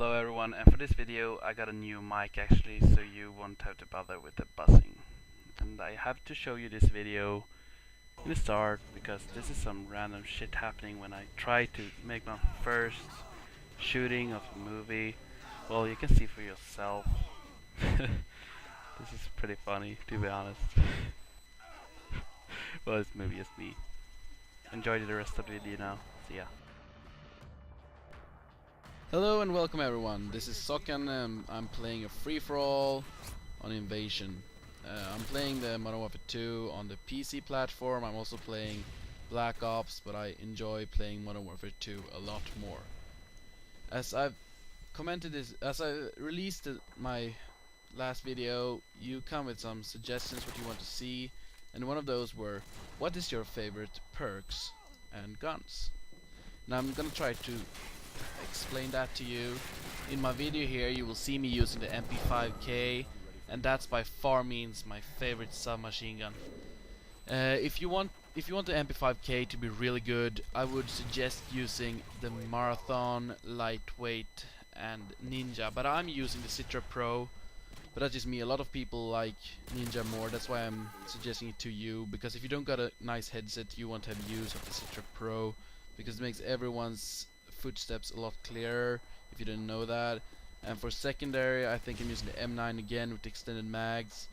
Hello everyone, and for this video I got a new mic actually, so you won't have to bother with the buzzing. And I have to show you this video in the start because this is some random shit happening when I try to make my first shooting of a movie. Well, you can see for yourself. This is pretty funny, to be honest. Well, this movie is me. Enjoy the rest of the video now. See ya. Hello and welcome everyone, this is Sockan and I'm playing a free-for-all on Invasion. I'm playing the Modern Warfare 2 on the PC platform. I'm also playing Black Ops, but I enjoy playing Modern Warfare 2 a lot more. As I've commented this, as I released my last video, you come with some suggestions what you want to see, and one of those were, what is your favorite perks and guns? Now I'm gonna try to explain that to you. In my video here you will see me using the MP5K, and that's by far means my favorite submachine gun. If you want the MP5K to be really good, I would suggest using the Marathon, Lightweight and Ninja, but I'm using the Citra Pro. But that's just me. A lot of people like Ninja more, that's why I'm suggesting it to you, because if you don't got a nice headset you won't have use of the Citra Pro, because it makes everyone's footsteps a lot clearer, if you didn't know that. And for secondary, I think I'm using the M9 again with the extended mags,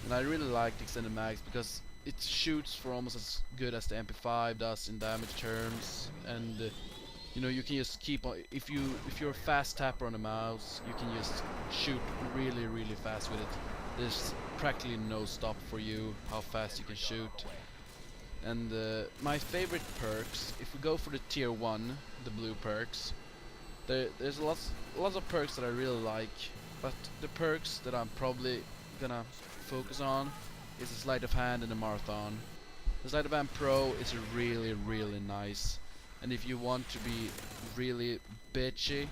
and I really like the extended mags because it shoots for almost as good as the MP5 does in damage terms, and you know, you can just keep on, if you're a fast tapper on the mouse, you can just shoot really fast with it. There's practically no stop for you how fast you can shoot. And my favorite perks, if we go for the tier 1, the blue perks, there's lots of perks that I really like, but the perks that I'm probably gonna focus on is the sleight of hand and the marathon. The sleight of hand pro is really nice, and if you want to be really bitchy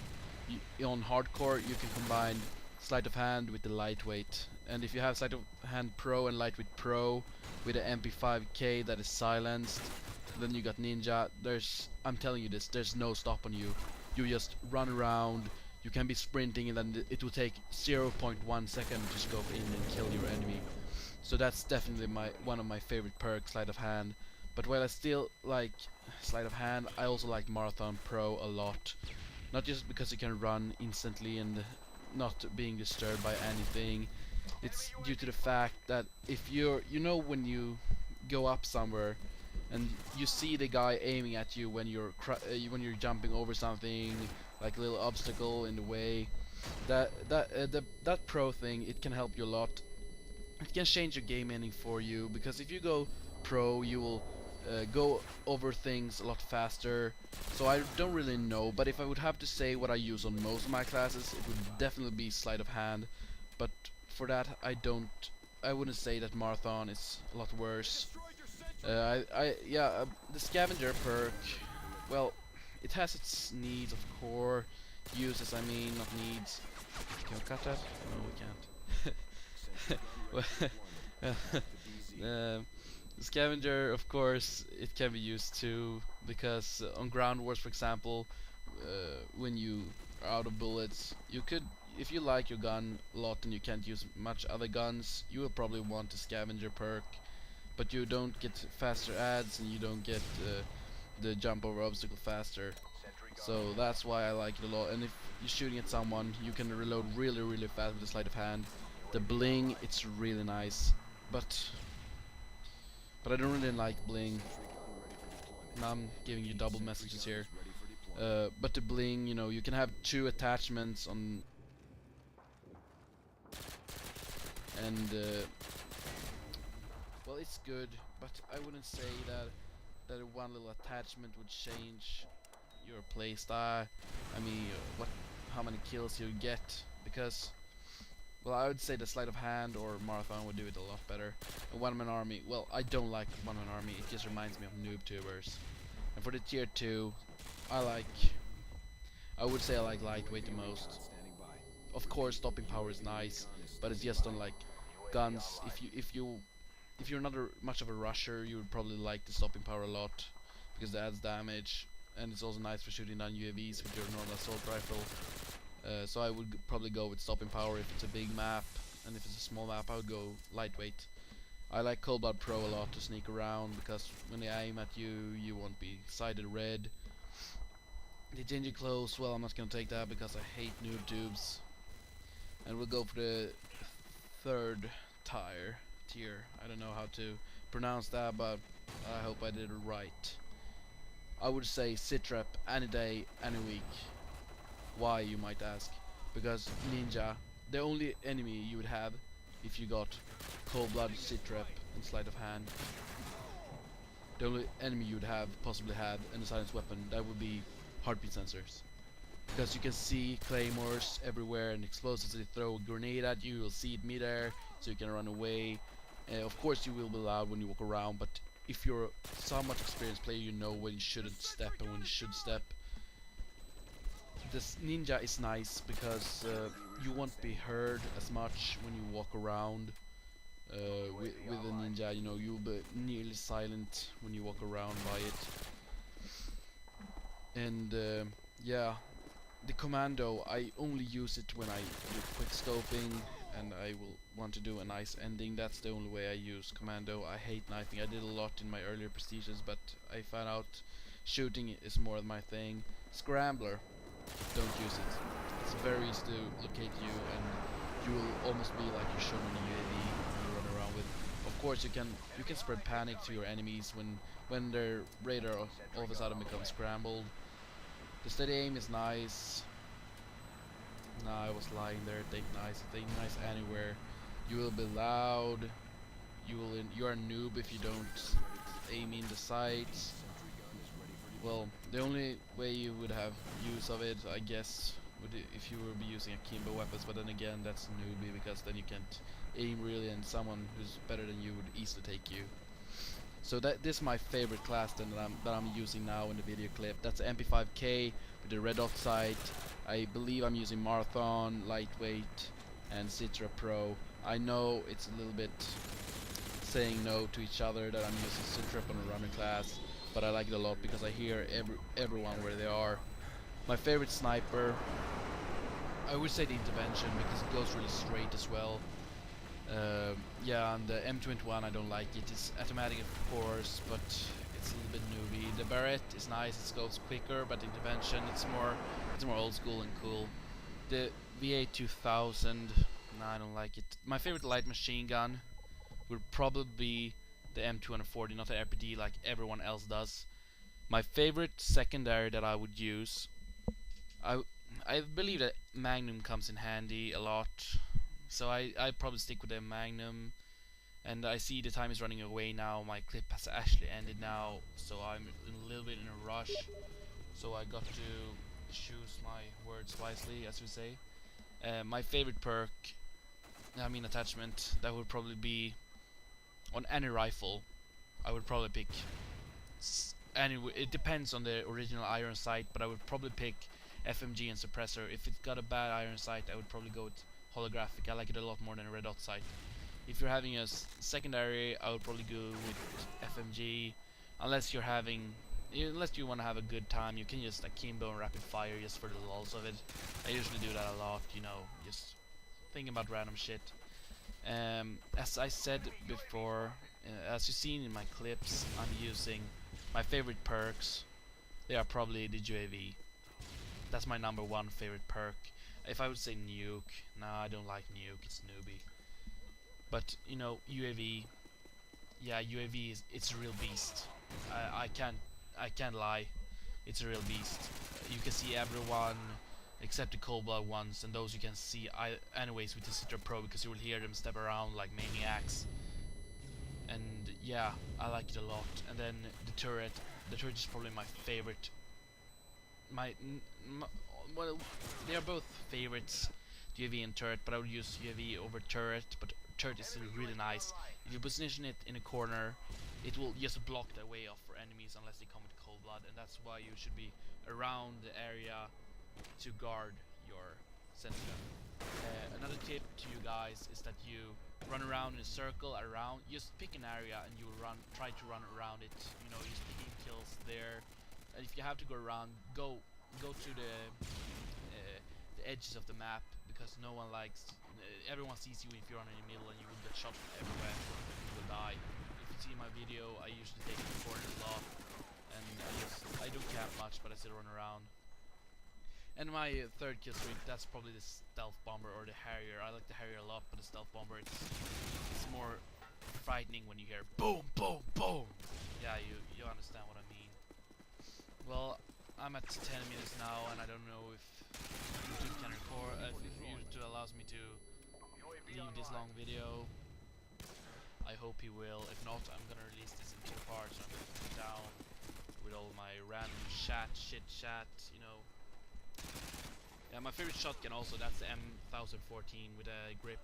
on hardcore, you can combine sleight of hand with the lightweight. And if you have sleight of hand pro and lightweight pro with an MP5K that is silenced, then you got Ninja. I'm telling you this, there's no stop on you. You just run around, you can be sprinting, and then it will take 0.1 second to just go in and kill your enemy. So that's definitely one of my favorite perks, sleight of hand. But while I still like sleight of hand, I also like Marathon Pro a lot. Not just because you can run instantly and not being disturbed by anything. It's due to the fact that if you know when you go up somewhere and you see the guy aiming at you when you're jumping over something, like a little obstacle in the way, that pro thing, it can help you a lot. It can change your game ending for you, because if you go pro, you will go over things a lot faster. So I don't really know, but if I would have to say what I use on most of my classes, it would definitely be sleight of hand. But for that, I wouldn't say that Marathon is a lot worse. The Scavenger perk, well, it has its needs, of course. Uses, I mean, not needs. Can we cut that? No, we can't. The Scavenger, of course, it can be used too, because on ground wars, for example, when you are out of bullets, you could, if you like your gun a lot and you can't use much other guns, you will probably want a Scavenger perk, but you don't get faster adds and you don't get the jump over obstacle faster. So that's why I like it a lot. And if you're shooting at someone, you can reload really fast with the sleight of hand. The bling, it's really nice, but I don't really like bling. Now I'm giving you double messages here. But the bling, you know, you can have 2 attachments on, and well, it's good, but I wouldn't say that one little attachment would change your playstyle. I mean, how many kills you get, because, well, I would say the sleight of hand or marathon would do it a lot better. A one-man army, well, I don't like one-man army, it just reminds me of noob tubers. And for the tier 2, I would say I like lightweight the most. Of course, stopping power is nice, but it's just on like guns. If you're not much of a rusher, you would probably like the stopping power a lot, because it adds damage, and it's also nice for shooting down UAVs with your normal assault rifle. So I would probably go with stopping power if it's a big map, and if it's a small map I would go lightweight. I like Cold Blood Pro a lot to sneak around, because when they aim at you, you won't be sighted red. The Ginger Clothes, well, I'm not gonna take that because I hate noob tubes. And we'll go for the third tier. I don't know how to pronounce that, but I hope I did it right. I would say Sitrep any day, any week. Why, you might ask? Because Ninja, the only enemy you would have if you got Cold Blood, Sitrep and Sleight of Hand, the only enemy you would have, possibly have, and a silenced weapon, that would be heartbeat sensors. Because you can see claymores everywhere and explosives. They throw a grenade at you, you'll see it midair, so you can run away. Of course you will be loud when you walk around, but if you're a somewhat experienced player, you know when you shouldn't step and when you should step. This Ninja is nice because you won't be heard as much when you walk around. With a Ninja, you know, you'll be nearly silent when you walk around by it. And yeah, the commando, I only use it when I do quick scoping and I will want to do a nice ending. That's the only way I use commando. I hate knifing. I did a lot in my earlier prestiges, but I found out shooting is more my thing. Scrambler, don't use it. It's very easy to locate you, and you will almost be like you're shot on a UAV when you run around with. Of course, you can spread panic to your enemies when their radar all of a sudden becomes scrambled. The steady aim is nice. Nah, I was lying there. Take nice anywhere. You will be loud. You are a noob if you don't aim in the sights. Well, the only way you would have use of it, I guess, would if you were be using akimbo weapons. But then again, that's newbie, because then you can't aim really, and someone who's better than you would easily take you. So this is my favorite class then that I'm using now in the video clip. That's the MP5K with the red dot sight. I believe I'm using Marathon, Lightweight, and Citra Pro. I know it's a little bit saying no to each other that I'm using Citra on a runner class, but I like it a lot because I hear everyone where they are. My favorite sniper, I would say the Intervention, because it goes really straight as well. Yeah, and the M21 I don't like it. It's automatic of course, but it's a little bit newbie. The Barrett is nice, it goes quicker, but Intervention, it's more old school and cool. The VA 2000, nah, I don't like it. My favorite light machine gun would probably be the M240, not the RPD like everyone else does. My favorite secondary that I would use, I believe that Magnum comes in handy a lot. So I probably stick with the Magnum, and I see the time is running away now. My clip has actually ended now, so I'm a little bit in a rush. So I got to choose my words wisely, as we say. My favorite perk, I mean attachment, that would probably be on any rifle. I would probably pick. Anyway, it depends on the original iron sight, but I would probably pick FMG and suppressor. If it's got a bad iron sight, I would probably go with holographic. I like it a lot more than a red dot sight. If you're having a secondary, I would probably go with FMG. Unless you want to have a good time, you can use akimbo and rapid fire just for the lulz of it. I usually do that a lot, you know, just thinking about random shit. As I said before, as you've seen in my clips, I'm using my favorite perks. They are probably the UAV. That's my number one favorite perk. If I would say nuke, nah, I don't like nuke, it's newbie. But you know, UAV, yeah, UAV it's a real beast. I can't lie, it's a real beast. You can see everyone except the cold blood ones, and those you can see anyways with the Citra Pro, because you will hear them step around like maniacs. And yeah, I like it a lot. And then the turret is probably my favorite. Well, they are both favorites, UAV and turret, but I would use UAV over turret. But turret is still really nice. If you position it in a corner, it will just block the way off for enemies unless they come with cold blood, and that's why you should be around the area to guard your sentinel. Another tip to you guys is that you run around in a circle around. Just pick an area and you try to run around it. You know, just picking kills there. And if you have to go around, go to the edges of the map, because no one likes, everyone sees you if you're on in the middle, and you will get shot from everywhere, you will die. If you see my video, I usually take the corners a lot, and I don't camp much, but I still run around. And my third kill streak, that's probably the stealth bomber or the Harrier. I like the Harrier a lot, but the stealth bomber, it's more frightening when you hear boom, boom, boom. Yeah, you understand what I mean. Well, I'm at 10 minutes now, and I don't know if YouTube can record, if YouTube allows me to leave this long video. I hope he will. If not, I'm gonna release this in 2 parts. I'm gonna put it down with all my random shit chat, you know. Yeah, my favorite shotgun also, that's the M1014 with a grip.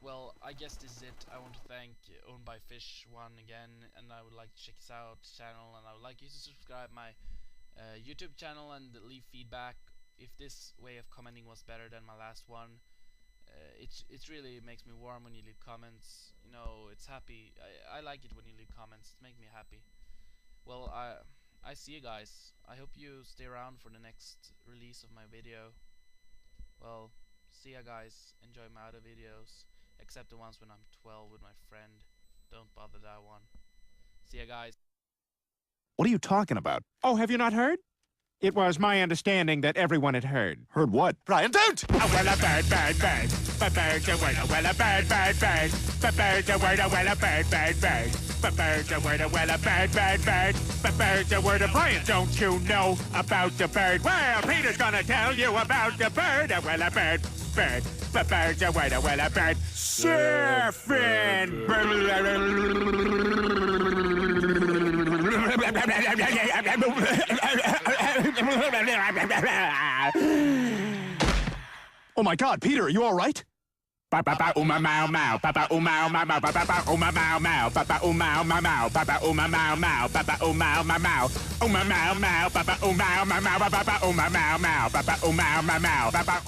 Well, I guess this is it. I want to thank Owned by Fish 1 again, and I would like to check his out channel, and I would like you to subscribe my YouTube channel and leave feedback if this way of commenting was better than my last one. It really makes me warm when you leave comments. You know, it's happy. I like it when you leave comments. It makes me happy. Well, I see you guys. I hope you stay around for the next release of my video. Well, see ya guys. Enjoy my other videos, except the ones when I'm 12 with my friend. Don't bother that one. See ya guys. What are you talking about? Oh, have you not heard? It was my understanding that everyone had heard. Heard what? Brian, don't! Oh, well, a bird, bird, bird. Bird's a word, well, a bird, bird, bird. Bird's a word, well, a bird, bird, bird. Bird's a word, well, a bird, bird, bird. Bird's a word, Brian, don't you know about the bird? Well, Peter's gonna tell you about the bird. Well, a bird, bird. Bird's a word, well, a bird. Surfing! Oh my God, Peter, are you all right? Papa uma mau mau, Papa uma mau mau, Papa uma mau mau, Papa uma mau mau, Papa uma mau mau, Papa uma mau mau, uma mau mau, Papa uma mau mau, Papa uma mau mau, Papa uma mau mau, Papa.